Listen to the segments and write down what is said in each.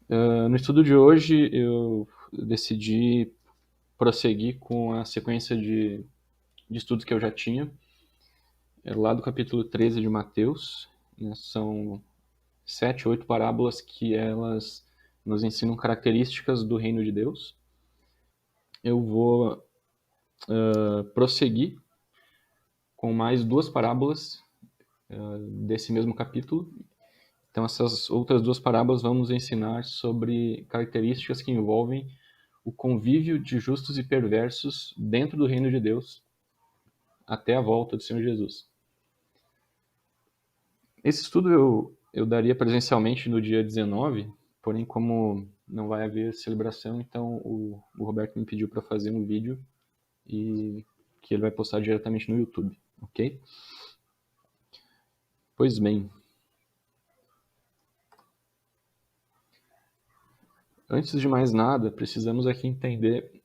No estudo de hoje, eu decidi prosseguir com a sequência de estudos que eu já tinha, lá do capítulo 13 de Mateus, né? São 7, 8 parábolas que elas nos ensinam características do reino de Deus. Eu vou prosseguir com mais duas parábolas desse mesmo capítulo. Então, essas outras duas parábolas vão nos ensinar sobre características que envolvem o convívio de justos e perversos dentro do reino de Deus até a volta do Senhor Jesus. Esse estudo eu daria presencialmente no dia 19, porém, como não vai haver celebração, então o Roberto me pediu para fazer um vídeo e que ele vai postar diretamente no YouTube, ok? Pois bem, antes de mais nada, precisamos aqui entender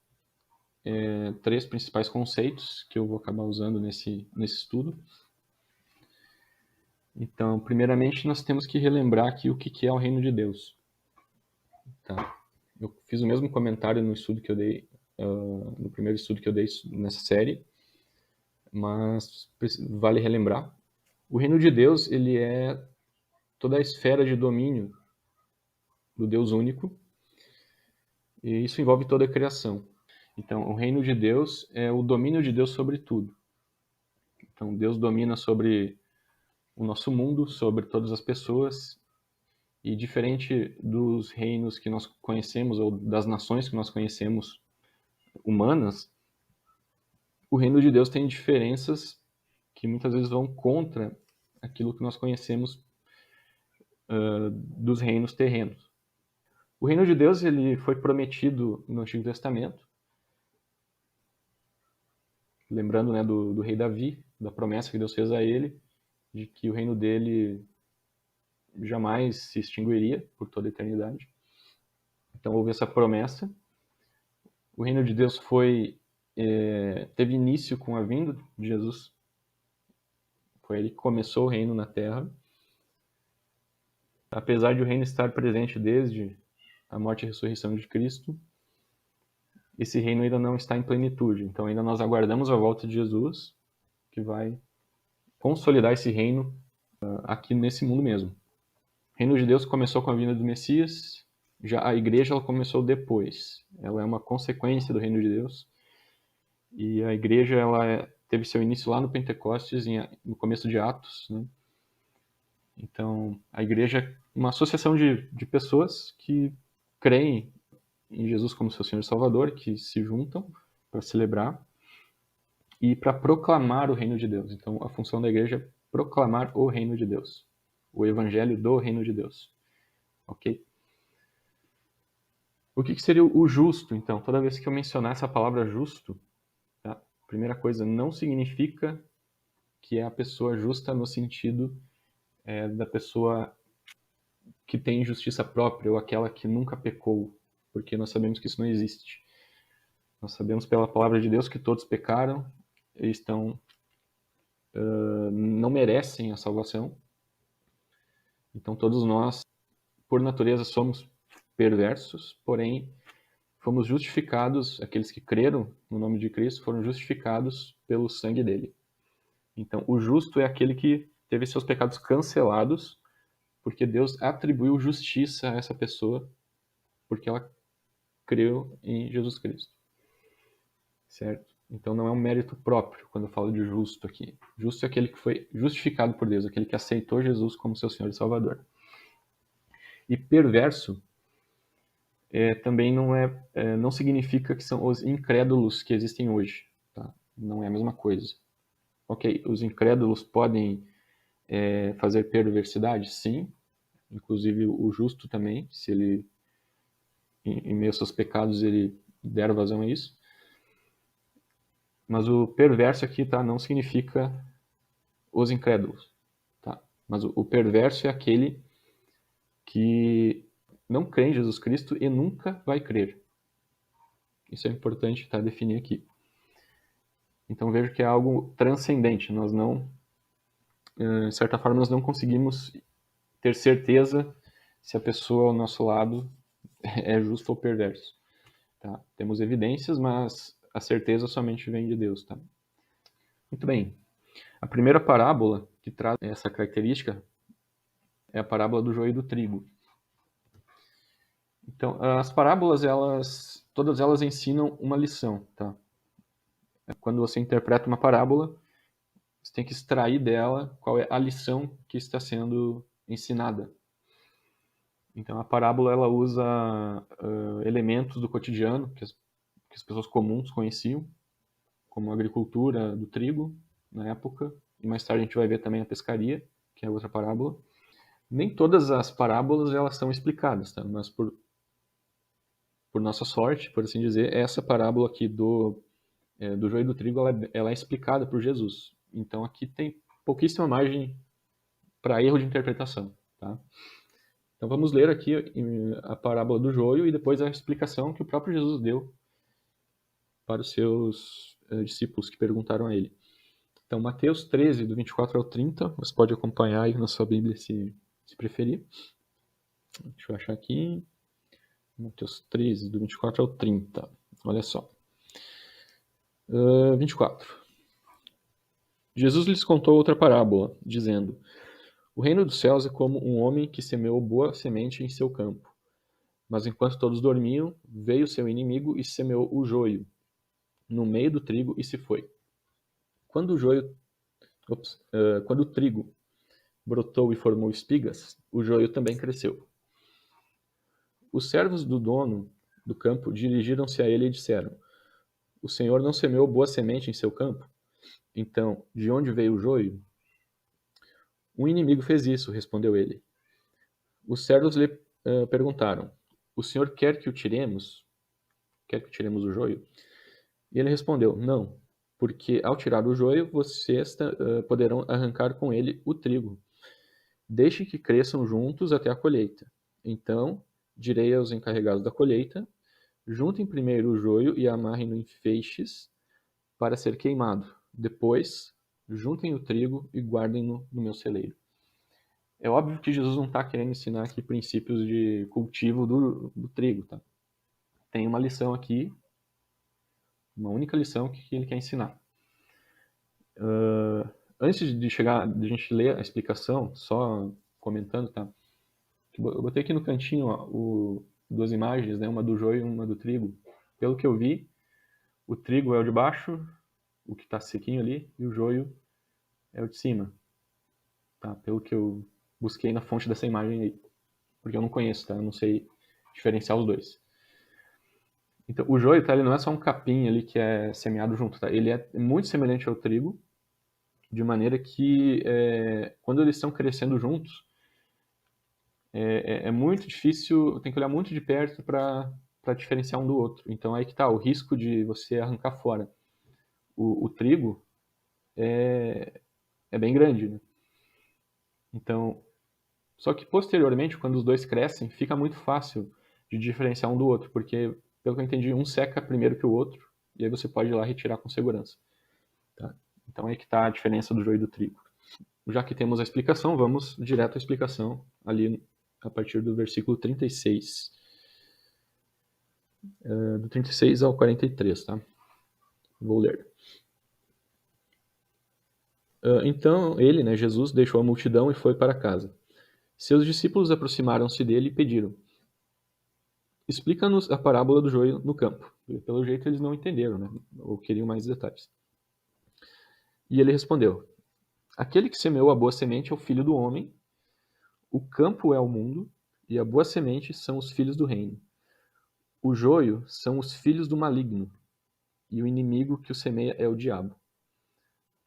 três principais conceitos que eu vou acabar usando nesse estudo. Então, primeiramente, nós temos que relembrar aqui o que é o reino de Deus. Tá? Eu fiz o mesmo comentário no estudo que eu dei, no primeiro estudo que eu dei nessa série, mas vale relembrar. O reino de Deus, ele é toda a esfera de domínio do Deus único, e isso envolve toda a criação. Então, o reino de Deus é o domínio de Deus sobre tudo. Então, Deus domina sobre o nosso mundo, sobre todas as pessoas, e diferente dos reinos que nós conhecemos, ou das nações que nós conhecemos humanas, o reino de Deus tem diferenças que muitas vezes vão contra aquilo que nós conhecemos dos reinos terrenos. O reino de Deus ele foi prometido no Antigo Testamento, lembrando, né, do rei Davi, da promessa que Deus fez a ele, de que o reino dele jamais se extinguiria por toda a eternidade. Então houve essa promessa. O reino de Deus teve início com a vinda de Jesus. Foi ele que começou o reino na Terra. Apesar de o reino estar presente desde a morte e a ressurreição de Cristo, esse reino ainda não está em plenitude. Então ainda nós aguardamos a volta de Jesus, que vai consolidar esse reino aqui nesse mundo mesmo. O reino de Deus começou com a vinda do Messias, já a igreja ela começou depois. Ela é uma consequência do reino de Deus. E a igreja teve seu início lá no Pentecostes, no começo de Atos, né? Então, a igreja é uma associação de pessoas que creem em Jesus como seu Senhor e Salvador, que se juntam para celebrar e para proclamar o reino de Deus. Então, a função da igreja é proclamar o reino de Deus, o evangelho do reino de Deus. Ok? O que seria o justo, então? Toda vez que eu mencionar essa palavra justo, tá? Primeira coisa, não significa que é a pessoa justa no sentido da pessoa que tem justiça própria ou aquela que nunca pecou, porque nós sabemos que isso não existe. Nós sabemos pela palavra de Deus que todos pecaram e não merecem a salvação. Então todos nós, por natureza, somos perversos, porém fomos justificados, aqueles que creram no nome de Cristo foram justificados pelo sangue dele. Então o justo é aquele que teve seus pecados cancelados, porque Deus atribuiu justiça a essa pessoa, porque ela creu em Jesus Cristo. Certo? Então não é um mérito próprio quando eu falo de justo aqui. Justo é aquele que foi justificado por Deus, aquele que aceitou Jesus como seu Senhor e Salvador. E perverso também não significa que são os incrédulos que existem hoje. Tá? Não é a mesma coisa. Ok, os incrédulos podem fazer perversidade? Sim. Inclusive o justo também, se ele, em meio aos seus pecados, ele der vazão a isso. Mas o perverso aqui, tá, não significa os incrédulos. Tá? Mas o perverso é aquele que não crê em Jesus Cristo e nunca vai crer. Isso é importante definir aqui. Então vejo que é algo transcendente. Nós não, de certa forma, nós não conseguimos ter certeza se a pessoa ao nosso lado é justo ou perverso. Tá? Temos evidências, mas a certeza somente vem de Deus. Tá? Muito bem. A primeira parábola que traz essa característica é a parábola do joio e do trigo. Então, as parábolas, todas elas ensinam uma lição. Tá? Quando você interpreta uma parábola, você tem que extrair dela qual é a lição que está sendo ensinada. Então, a parábola ela usa elementos do cotidiano que as pessoas comuns conheciam, como a agricultura do trigo na época, e mais tarde a gente vai ver também a pescaria, que é outra parábola. Nem todas as parábolas elas são explicadas, tá? Mas por nossa sorte, por assim dizer, essa parábola aqui do joio e do trigo ela é explicada por Jesus. Então aqui tem pouquíssima margem para erro de interpretação. Tá? Então vamos ler aqui a parábola do joio e depois a explicação que o próprio Jesus deu para os seus discípulos que perguntaram a ele. Então Mateus 13, do 24 ao 30, você pode acompanhar aí na sua Bíblia se preferir. Deixa eu achar aqui. Mateus 13, do 24 ao 30. Olha só. 24. Jesus lhes contou outra parábola, dizendo: O reino dos céus é como um homem que semeou boa semente em seu campo. Mas enquanto todos dormiam, veio seu inimigo e semeou o joio no meio do trigo e se foi. Quando o trigo brotou e formou espigas, o joio também cresceu. Os servos do dono do campo dirigiram-se a ele e disseram: O senhor não semeou boa semente em seu campo? Então, de onde veio o joio? Um inimigo fez isso, respondeu ele. Os servos lhe perguntaram: O senhor quer que o tiremos? Quer que tiremos o joio? E ele respondeu: Não, porque ao tirar o joio, vocês poderão arrancar com ele o trigo. Deixe que cresçam juntos até a colheita. Então, direi aos encarregados da colheita: Juntem primeiro o joio e amarrem-no em feixes para ser queimado. Depois, juntem o trigo e guardem-no no meu celeiro. É óbvio que Jesus não está querendo ensinar aqui princípios de cultivo do trigo. Tá? Tem uma lição aqui, uma única lição que ele quer ensinar. Antes de gente ler a explicação, só comentando, tá? Eu botei aqui no cantinho ó, duas imagens, né? Uma do joio e uma do trigo. Pelo que eu vi, o trigo é o de baixo, o que está sequinho ali, e o joio é o de cima. Tá? Pelo que eu busquei na fonte dessa imagem aí. Porque eu não conheço, tá? Eu não sei diferenciar os dois. Então, o joio, tá? Ele não é só um capim ali que é semeado junto, tá? Ele é muito semelhante ao trigo, de maneira que quando eles estão crescendo juntos, é muito difícil, tem que olhar muito de perto para diferenciar um do outro. Então aí que está o risco de você arrancar fora. O trigo é bem grande, né? Então, só que posteriormente, quando os dois crescem, fica muito fácil de diferenciar um do outro, porque, pelo que eu entendi, um seca primeiro que o outro, e aí você pode ir lá retirar com segurança. Tá? Então aí que está a diferença do joio e do trigo. Já que temos a explicação, vamos direto à explicação, ali a partir do versículo 36. Do 36 ao 43, tá? Vou ler. Então ele, né, Jesus, deixou a multidão e foi para casa. Seus discípulos aproximaram-se dele e pediram: Explica-nos a parábola do joio no campo. Pelo jeito eles não entenderam, né? Ou queriam mais detalhes. E ele respondeu: Aquele que semeou a boa semente é o filho do homem, o campo é o mundo, e a boa semente são os filhos do reino. O joio são os filhos do maligno, e o inimigo que o semeia é o diabo.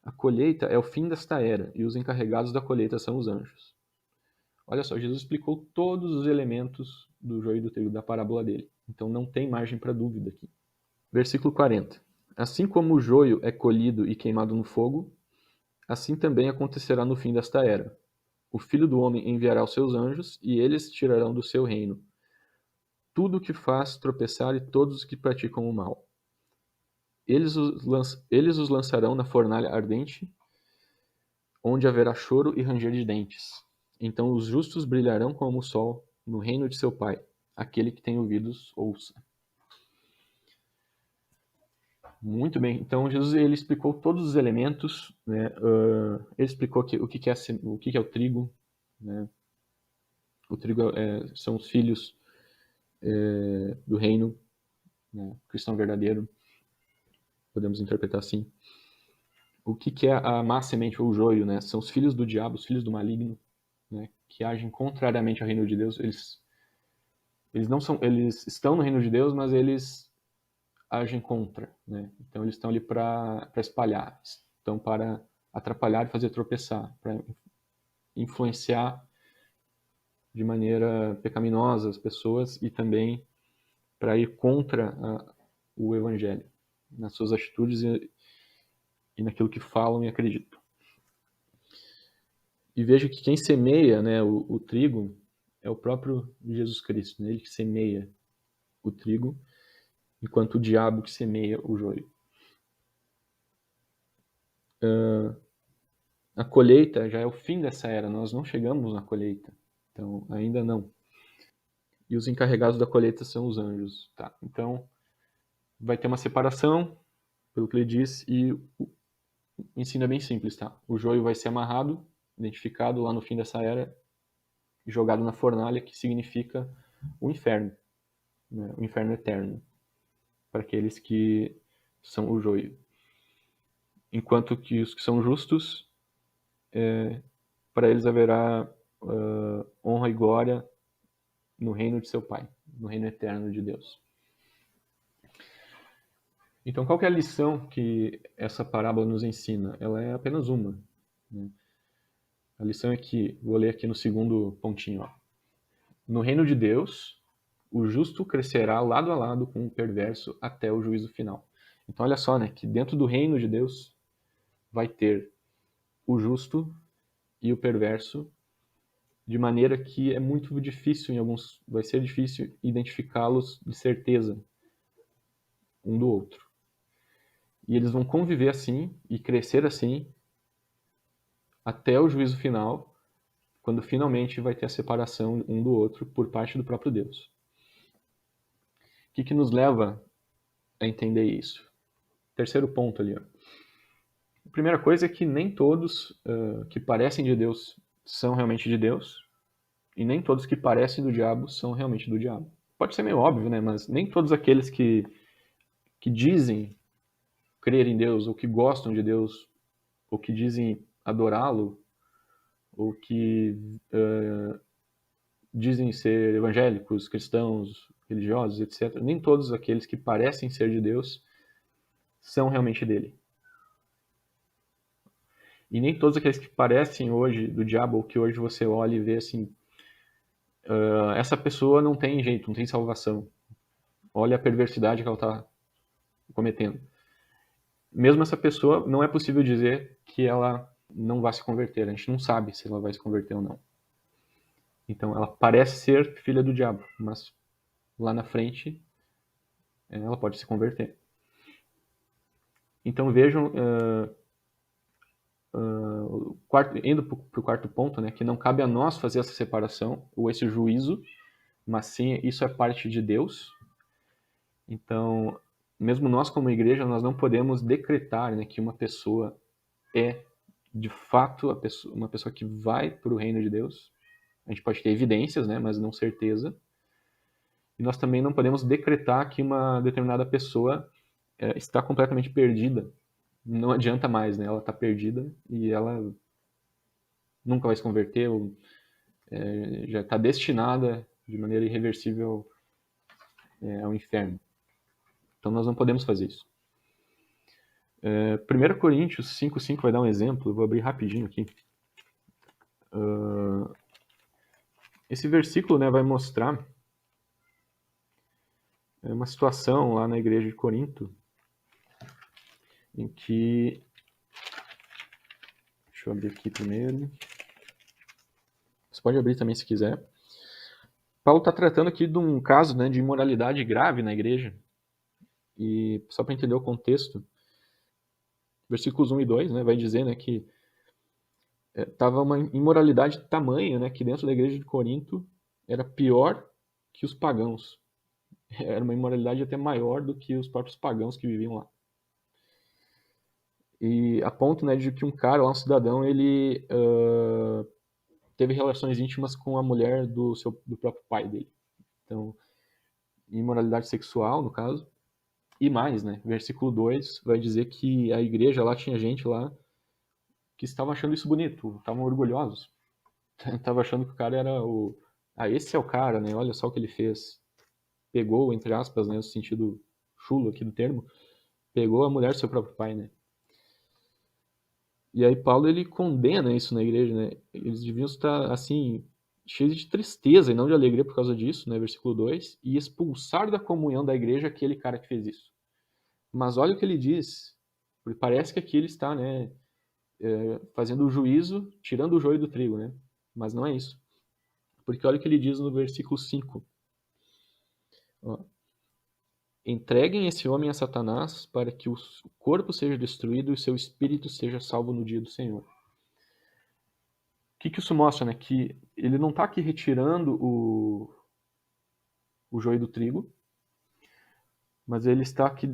A colheita é o fim desta era, e os encarregados da colheita são os anjos. Olha só, Jesus explicou todos os elementos do joio e do trigo, da parábola dele. Então não tem margem para dúvida aqui. Versículo 40. Assim como o joio é colhido e queimado no fogo, assim também acontecerá no fim desta era. O Filho do Homem enviará os seus anjos, e eles tirarão do seu reino tudo o que faz tropeçar e todos os que praticam o mal. Eles os lançarão na fornalha ardente, onde haverá choro e ranger de dentes. Então os justos brilharão como o sol no reino de seu Pai. aquele que tem ouvidos, ouça. Muito bem, então Jesus ele explicou todos os elementos, né? Ele explicou o que é o trigo, né? O trigo são os filhos do reino, né? Cristão verdadeiro, podemos interpretar assim. O que é a má semente ou o joio, né? São os filhos do diabo, os filhos do maligno, né? Que agem contrariamente ao reino de Deus. Eles não são, eles estão no reino de Deus, mas eles agem contra, né? Então eles estão ali para espalhar, estão para atrapalhar e fazer tropeçar, para influenciar de maneira pecaminosa as pessoas e também para ir contra o evangelho, nas suas atitudes e naquilo que falam e acreditam. E veja que quem semeia, né, o trigo é o próprio Jesus Cristo, né? Ele que semeia o trigo, enquanto o diabo que semeia o joio. A colheita já é o fim dessa era, nós não chegamos na colheita, então ainda não. E os encarregados da colheita são os anjos, tá? Então vai ter uma separação, pelo que ele diz, e o ensino é bem simples, tá? O joio vai ser amarrado, identificado lá no fim dessa era, e jogado na fornalha, que significa o inferno, né? O inferno eterno, para aqueles que são o joio. Enquanto que os que são justos, para eles haverá honra e glória no reino de seu Pai, no reino eterno de Deus. Então, qual que é a lição que essa parábola nos ensina? Ela é apenas uma, né? A lição é que, vou ler aqui no segundo pontinho, ó. No reino de Deus, o justo crescerá lado a lado com o perverso até o juízo final. Então, olha só, né, que dentro do reino de Deus vai ter o justo e o perverso, de maneira que é muito difícil, vai ser difícil identificá-los de certeza um do outro. E eles vão conviver assim e crescer assim até o juízo final, quando finalmente vai ter a separação um do outro por parte do próprio Deus. O que nos leva a entender isso? Terceiro ponto ali. Ó. A primeira coisa é que nem todos que parecem de Deus são realmente de Deus, e nem todos que parecem do diabo são realmente do diabo. Pode ser meio óbvio, né? Mas nem todos aqueles que dizem crer em Deus, ou que gostam de Deus, ou que dizem adorá-lo, ou que dizem ser evangélicos, cristãos, religiosos, etc. Nem todos aqueles que parecem ser de Deus são realmente dele. E nem todos aqueles que parecem hoje do diabo, ou que hoje você olha e vê assim, essa pessoa não tem jeito, não tem salvação. Olha a perversidade que ela está cometendo. Mesmo essa pessoa, não é possível dizer que ela não vai se converter. A gente não sabe se ela vai se converter ou não. Então, ela parece ser filha do diabo, mas lá na frente ela pode se converter. Então, vejam, indo para o quarto ponto, né, que não cabe a nós fazer essa separação ou esse juízo, mas sim, isso é parte de Deus. Então, mesmo nós como igreja, nós não podemos decretar, né, que uma pessoa é de fato uma pessoa que vai para o reino de Deus. A gente pode ter evidências, né, mas não certeza. E nós também não podemos decretar que uma determinada pessoa está completamente perdida. Não adianta mais, né? Ela está perdida e ela nunca vai se converter, ou já está destinada de maneira irreversível ao inferno. Então nós não podemos fazer isso. 1 Coríntios 5,5 vai dar um exemplo, eu vou abrir rapidinho aqui. Esse versículo, né, vai mostrar uma situação lá na igreja de Corinto, em que... Deixa eu abrir aqui primeiro. Você pode abrir também se quiser. Paulo está tratando aqui de um caso, né, de imoralidade grave na igreja. E só para entender o contexto, versículos 1 e 2, né, vai dizer, né, que estava uma imoralidade tamanha, né, que dentro da igreja de Corinto era pior que os pagãos. Era uma imoralidade até maior do que os próprios pagãos que viviam lá. E a ponto, né, de que um cara, lá, um cidadão, ele teve relações íntimas com a mulher do próprio pai dele. Então, imoralidade sexual, no caso. E mais, né, versículo 2 vai dizer que a igreja lá tinha gente lá que estava achando isso bonito, estavam orgulhosos. Estava achando que o cara era o... Ah, esse é o cara, né, olha só o que ele fez. Pegou, entre aspas, né, no sentido chulo aqui do termo, pegou a mulher do seu próprio pai, né. E aí Paulo, ele condena isso na igreja, né? Eles deviam estar, assim, cheios de tristeza e não de alegria por causa disso, né? Versículo 2, e expulsar da comunhão da igreja aquele cara que fez isso. Mas olha o que ele diz, porque parece que aqui ele está, né, fazendo o juízo, tirando o joio do trigo, né? Mas não é isso. Porque olha o que ele diz no versículo 5. Ó, entreguem esse homem a Satanás para que o corpo seja destruído e o seu espírito seja salvo no dia do Senhor. O que isso mostra, né? Que ele não está aqui retirando o joio do trigo, mas ele está aqui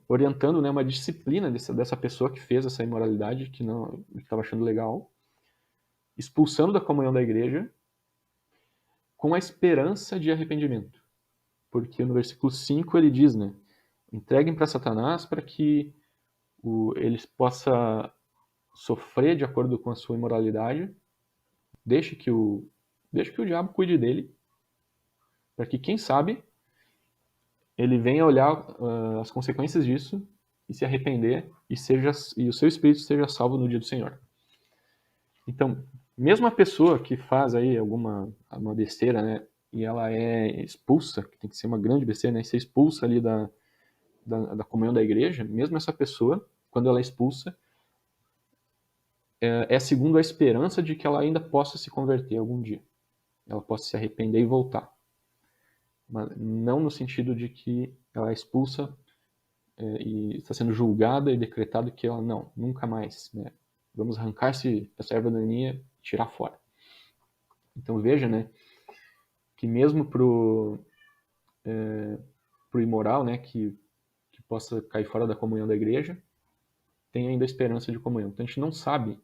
orientando, né, uma disciplina dessa pessoa que fez essa imoralidade, que não estava achando legal, expulsando da comunhão da igreja, com a esperança de arrependimento. Porque no versículo 5 ele diz, né, entreguem para Satanás para que ele possa sofrer de acordo com a sua imoralidade, deixe que o diabo cuide dele, para que, quem sabe, ele venha olhar as consequências disso e se arrepender e o seu espírito seja salvo no dia do Senhor. Então, mesmo a pessoa que faz aí uma besteira, né, e ela é expulsa, que tem que ser uma grande besteira, né, ser expulsa ali da comunhão da igreja, mesmo essa pessoa, quando ela é expulsa, é segundo a esperança de que ela ainda possa se converter algum dia. Ela possa se arrepender e voltar. Mas não no sentido de que ela é expulsa e está sendo julgada e decretado que ela não, nunca mais, né? Vamos arrancar essa erva daninha e tirar fora. Então veja, né, que mesmo pro imoral, né, que possa cair fora da comunhão da igreja, tem ainda a esperança de comunhão. Então a gente não sabe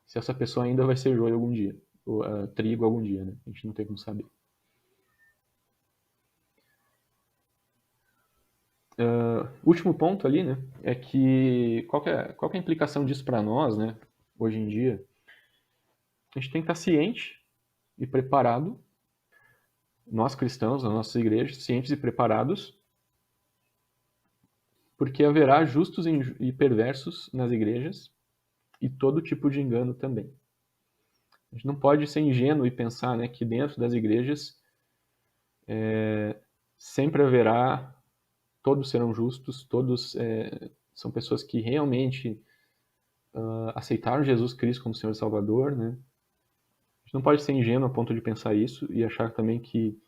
se essa pessoa ainda vai ser joio algum dia, ou trigo algum dia, né? A gente não tem como saber. Último ponto ali, né, é que qual que é a implicação disso para nós, né, hoje em dia? A gente tem que estar ciente e preparado, nós cristãos, nas nossas igrejas, cientes e preparados, porque haverá justos e perversos nas igrejas e todo tipo de engano também. A gente não pode ser ingênuo e pensar, né, que dentro das igrejas sempre haverá, todos serão justos, todos são pessoas que realmente aceitaram Jesus Cristo como Senhor e Salvador, né? A gente não pode ser ingênuo a ponto de pensar isso e achar também que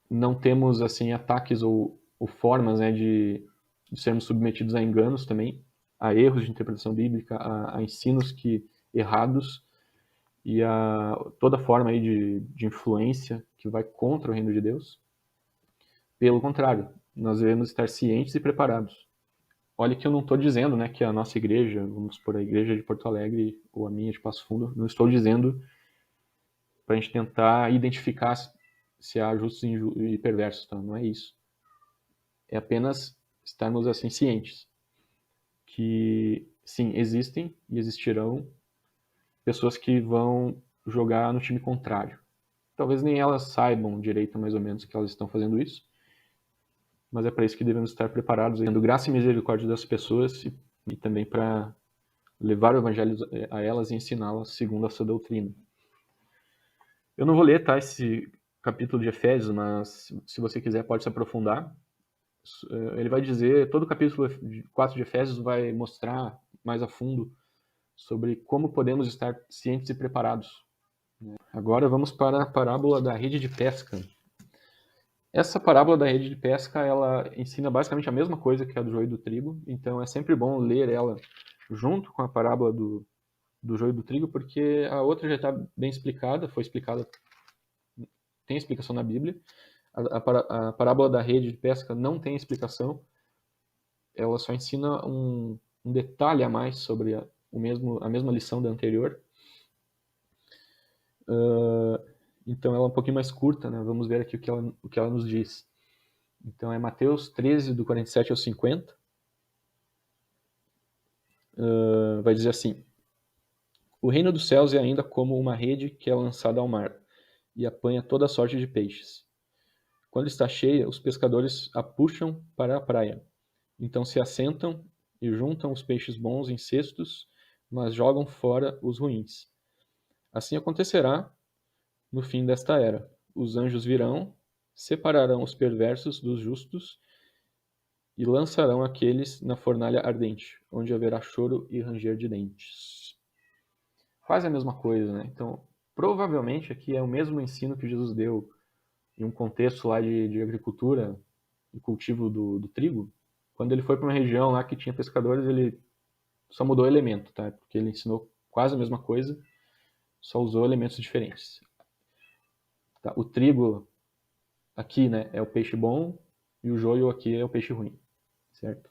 não temos assim ataques ou formas, né, de sermos submetidos a enganos também, a erros de interpretação bíblica, a ensinos errados e a toda forma aí de influência que vai contra o reino de Deus. Pelo contrário, nós devemos estar cientes e preparados. Olha que eu não estou dizendo, né, que a nossa igreja, vamos supor, a igreja de Porto Alegre ou a minha de Passo Fundo, não estou dizendo para a gente tentar identificar se há justos e perversos, tá? Não é isso. É apenas estarmos assim cientes que sim, existem e existirão pessoas que vão jogar no time contrário. Talvez nem elas saibam direito mais ou menos que elas estão fazendo isso, mas é para isso que devemos estar preparados, tendo graça e misericórdia das pessoas e também para levar o evangelho a elas e ensiná-las segundo a sua doutrina. Eu não vou ler, tá, esse capítulo de Efésios, mas se você quiser pode se aprofundar. Ele vai dizer, todo o capítulo 4 de Efésios vai mostrar mais a fundo sobre como podemos estar cientes e preparados. Agora vamos para a parábola da rede de pesca. Essa parábola da rede de pesca, ela ensina basicamente a mesma coisa que a do joio do trigo, então é sempre bom ler ela junto com a parábola do joio e do trigo, porque a outra já está bem explicada, foi explicada, tem explicação na Bíblia. A parábola da rede de pesca não tem explicação, ela só ensina um detalhe a mais sobre a mesma lição da anterior. Então ela é um pouquinho mais curta, né? Vamos ver aqui o que ela nos diz. Então é Mateus 13, do 47 ao 50. Vai dizer assim: O reino dos céus é ainda como uma rede que é lançada ao mar e apanha toda sorte de peixes. Quando está cheia, os pescadores a puxam para a praia. Então se assentam e juntam os peixes bons em cestos, mas jogam fora os ruins. Assim acontecerá no fim desta era. Os anjos virão, separarão os perversos dos justos e lançarão aqueles na fornalha ardente, onde haverá choro e ranger de dentes. Quase a mesma coisa, né? Então, provavelmente aqui é o mesmo ensino que Jesus deu em um contexto lá de agricultura e cultivo do trigo. Quando ele foi para uma região lá que tinha pescadores, ele só mudou o elemento, tá? Porque ele ensinou quase a mesma coisa, só usou elementos diferentes. Tá? O trigo aqui, né, é o peixe bom e o joio aqui é o peixe ruim, certo?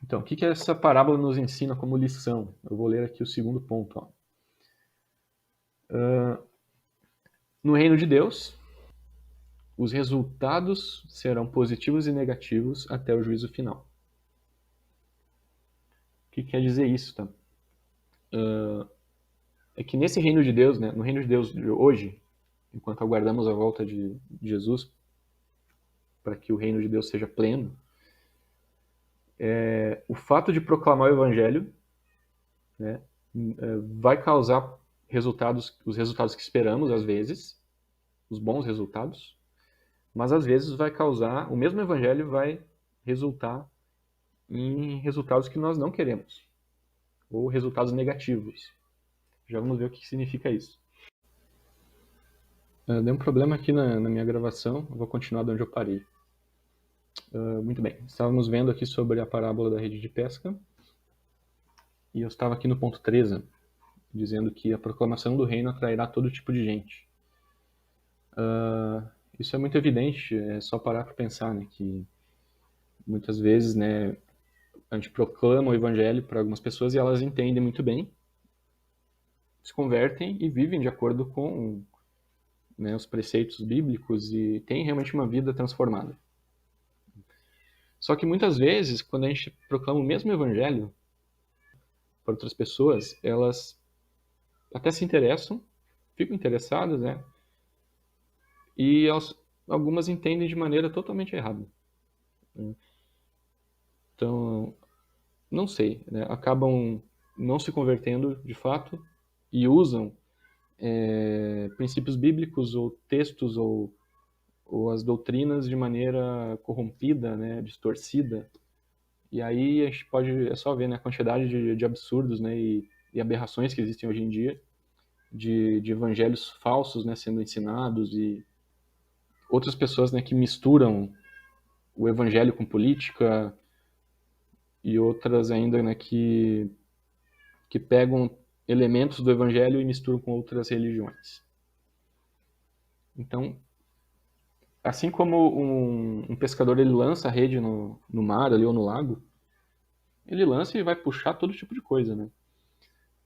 Então, o que essa parábola nos ensina como lição? Eu vou ler aqui o segundo ponto. Ó. No reino de Deus, os resultados serão positivos e negativos até o juízo final. O que quer dizer isso? Tá? É que nesse reino de Deus, né, no reino de Deus de hoje, enquanto aguardamos a volta de Jesus, para que o reino de Deus seja pleno, o fato de proclamar o evangelho, né, vai causar os resultados que esperamos, às vezes, os bons resultados, mas às vezes vai causar, o mesmo evangelho vai resultar em resultados que nós não queremos, ou resultados negativos. Já vamos ver o que significa isso. Deu um problema aqui na minha gravação, eu vou continuar de onde eu parei. Muito bem, estávamos vendo aqui sobre a parábola da rede de pesca, e eu estava aqui no ponto 13, dizendo que a proclamação do reino atrairá todo tipo de gente. Isso é muito evidente, é só parar para pensar, né, que muitas vezes, né, a gente proclama o evangelho para algumas pessoas e elas entendem muito bem, se convertem e vivem de acordo com, né, os preceitos bíblicos e têm realmente uma vida transformada. Só que muitas vezes, quando a gente proclama o mesmo evangelho para outras pessoas, elas até se interessam, ficam interessadas, né? E algumas entendem de maneira totalmente errada. Então, não sei, né? Acabam não se convertendo de fato e usam princípios bíblicos ou textos ou as doutrinas de maneira corrompida, né? Distorcida. E aí a gente é só ver, né, a quantidade de absurdos, né, e aberrações que existem hoje em dia, de evangelhos falsos, né, sendo ensinados e outras pessoas, né, que misturam o evangelho com política e outras ainda, né, que pegam elementos do evangelho e misturam com outras religiões. Então, assim como um pescador ele lança a rede no mar ali ou no lago, ele lança e vai puxar todo tipo de coisa, né?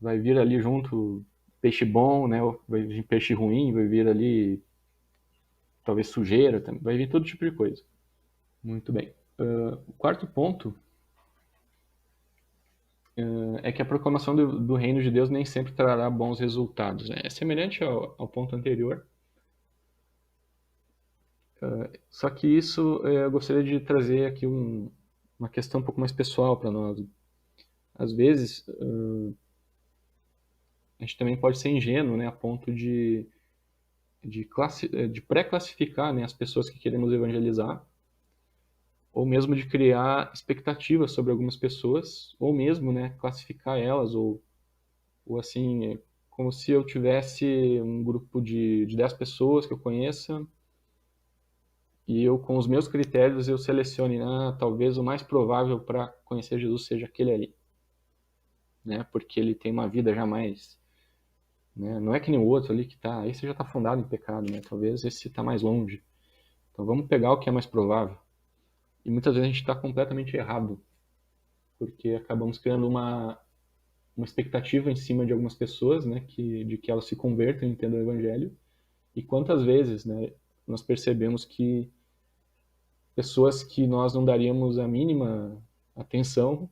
Vai vir ali junto peixe bom, né? Vai vir peixe ruim, vai vir ali talvez sujeira, vai vir todo tipo de coisa. Muito bem. O quarto ponto é que a proclamação do reino de Deus nem sempre trará bons resultados. Né? É semelhante ao ponto anterior. Só que isso eu gostaria de trazer aqui uma questão um pouco mais pessoal para nós. Às vezes, a gente também pode ser ingênuo, né, a ponto de pré-classificar, né, as pessoas que queremos evangelizar, ou mesmo de criar expectativas sobre algumas pessoas, ou mesmo, né, classificar elas, ou assim, como se eu tivesse um grupo de 10 pessoas que eu conheça, e eu, com os meus critérios, eu selecione, talvez o mais provável para conhecer Jesus seja aquele ali. né? Porque ele tem uma vida já mais, né? Não é que nem o outro ali que tá, esse já está fundado em pecado, né? Talvez esse está mais longe. Então vamos pegar o que é mais provável. E muitas vezes a gente está completamente errado, porque acabamos criando uma expectativa em cima de algumas pessoas, né? De que elas se convertam e entendam o evangelho. E quantas vezes, né? Nós percebemos que pessoas que nós não daríamos a mínima atenção,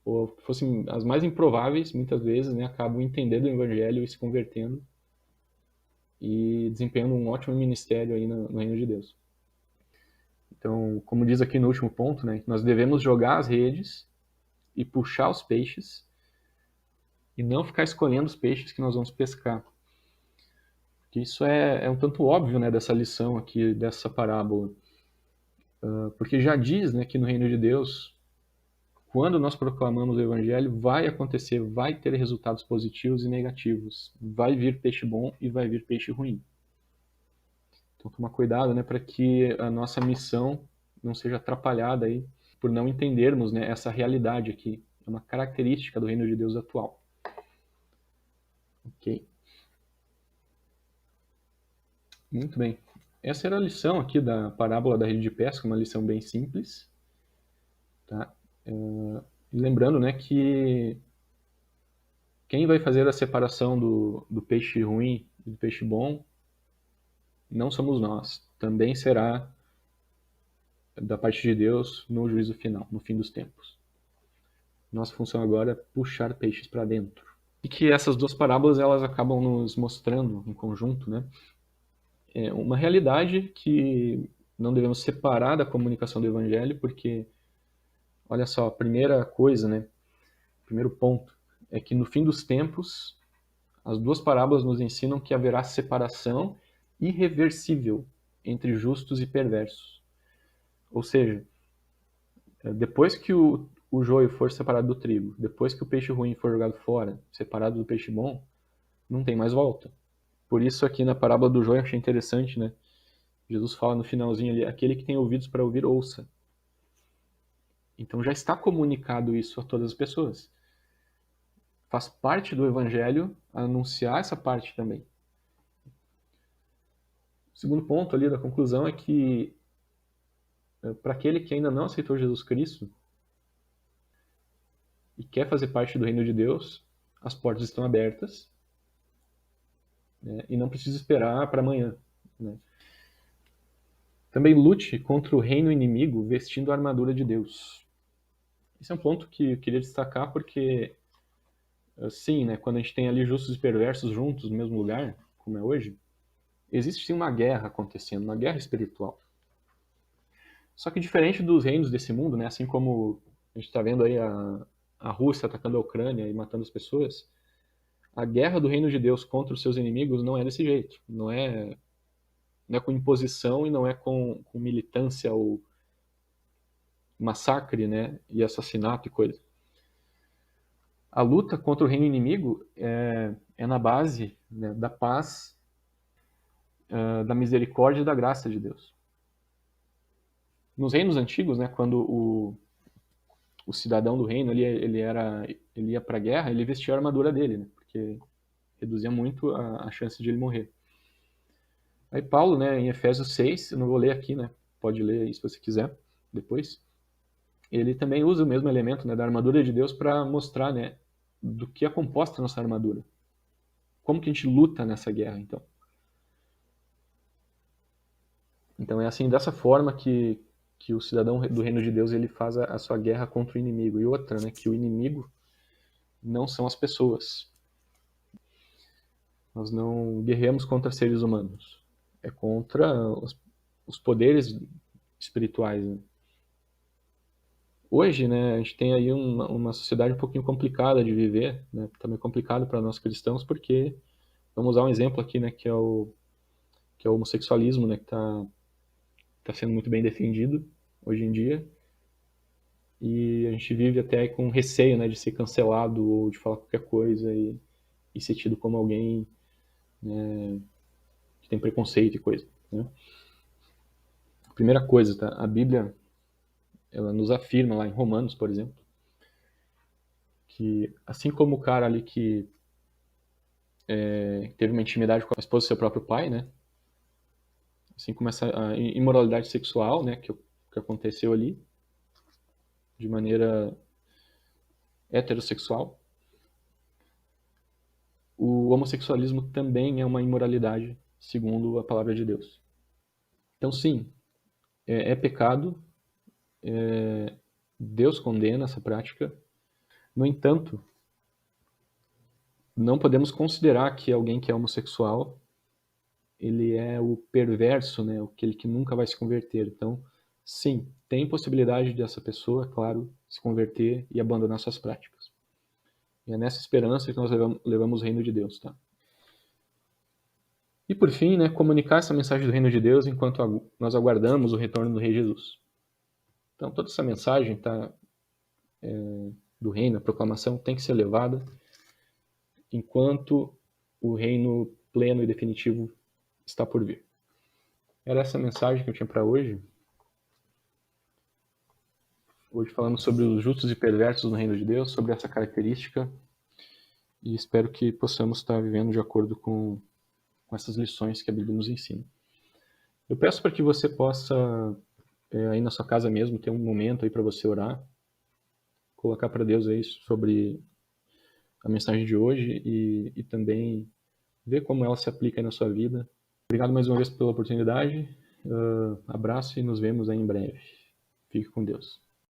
ou fossem as mais improváveis, muitas vezes, né, acabam entendendo o evangelho e se convertendo e desempenhando um ótimo ministério aí no reino de Deus. Então, como diz aqui no último ponto, né, nós devemos jogar as redes e puxar os peixes e não ficar escolhendo os peixes que nós vamos pescar. Porque isso é um tanto óbvio, né, dessa lição aqui, dessa parábola. Porque já diz, né, que no reino de Deus, quando nós proclamamos o evangelho, vai acontecer, vai ter resultados positivos e negativos. Vai vir peixe bom e vai vir peixe ruim. Então, tomar cuidado, né, para que a nossa missão não seja atrapalhada aí por não entendermos, né, essa realidade aqui. É uma característica do reino de Deus atual. Ok? Muito bem. Essa era a lição aqui da parábola da rede de pesca, uma lição bem simples. Tá? Lembrando, né, que quem vai fazer a separação do peixe ruim e do peixe bom não somos nós. Também será da parte de Deus no juízo final, no fim dos tempos. Nossa função agora é puxar peixes para dentro. E que essas duas parábolas elas acabam nos mostrando em conjunto, né? É uma realidade que não devemos separar da comunicação do evangelho, porque olha só, a primeira coisa, né? Primeiro ponto é que no fim dos tempos as duas parábolas nos ensinam que haverá separação irreversível entre justos e perversos. Ou seja, depois que o joio for separado do trigo, depois que o peixe ruim for jogado fora, separado do peixe bom, não tem mais volta. Por isso aqui na parábola do joio eu achei interessante, né? Jesus fala no finalzinho ali, aquele que tem ouvidos para ouvir, ouça. Então já está comunicado isso a todas as pessoas. Faz parte do evangelho anunciar essa parte também. O segundo ponto ali da conclusão é que para aquele que ainda não aceitou Jesus Cristo e quer fazer parte do reino de Deus, as portas estão abertas, né, e não precisa esperar para amanhã. Né? Também lute contra o reino inimigo vestindo a armadura de Deus. Esse é um ponto que eu queria destacar porque, sim, né, quando a gente tem ali justos e perversos juntos no mesmo lugar, como é hoje, existe sim uma guerra acontecendo, uma guerra espiritual. Só que diferente dos reinos desse mundo, né, assim como a gente está vendo aí a Rússia atacando a Ucrânia e matando as pessoas, a guerra do reino de Deus contra os seus inimigos não é desse jeito. Não é com imposição e não é com militância ou massacre, né, e assassinato e coisa. A luta contra o reino inimigo é na base, né, da paz, da misericórdia e da graça de Deus. Nos reinos antigos, né, quando o cidadão do reino ele ia para a guerra, ele vestia a armadura dele, né, porque reduzia muito a chance de ele morrer. Aí Paulo, né, em Efésios 6, eu não vou ler aqui, né, pode ler aí se você quiser depois, ele também usa o mesmo elemento, né, da armadura de Deus para mostrar, né, do que é composta a nossa armadura. Como que a gente luta nessa guerra, então. Então é assim, dessa forma que o cidadão do reino de Deus ele faz a sua guerra contra o inimigo. E outra, né, que o inimigo não são as pessoas. Nós não guerreamos contra seres humanos. É contra os poderes espirituais. Né? Hoje, né, a gente tem aí uma sociedade um pouquinho complicada de viver, né? Também complicado para nós cristãos, porque vamos usar um exemplo aqui, né, que é o homossexualismo, né, que está sendo muito bem defendido hoje em dia. E a gente vive até com receio, né, de ser cancelado ou de falar qualquer coisa e ser tido como alguém, né, que tem preconceito e coisa. Né? Primeira coisa, tá? A Bíblia ela nos afirma lá em Romanos, por exemplo, que, assim como o cara ali que teve uma intimidade com a esposa do seu próprio pai, né? Assim como essa a imoralidade sexual, né, que aconteceu ali, de maneira heterossexual, o homossexualismo também é uma imoralidade, segundo a palavra de Deus. Então, sim, é pecado, Deus condena essa prática. No entanto, não podemos considerar que alguém que é homossexual ele é o perverso, né, aquele que nunca vai se converter. Então, sim, tem possibilidade dessa pessoa, claro, se converter e abandonar suas práticas. E é nessa esperança que nós levamos o reino de Deus, tá? E por fim, né, comunicar essa mensagem do reino de Deus enquanto nós aguardamos o retorno do Rei Jesus. Então, toda essa mensagem do reino, a proclamação, tem que ser levada enquanto o reino pleno e definitivo está por vir. Era essa mensagem que eu tinha para hoje. Hoje falamos sobre os justos e perversos no reino de Deus, sobre essa característica, e espero que possamos estar vivendo de acordo com essas lições que a Bíblia nos ensina. Eu peço para que você possa, aí na sua casa mesmo, ter um momento aí para você orar, colocar para Deus aí sobre a mensagem de hoje e também ver como ela se aplica aí na sua vida. Obrigado mais uma vez pela oportunidade, abraço e nos vemos aí em breve. Fique com Deus.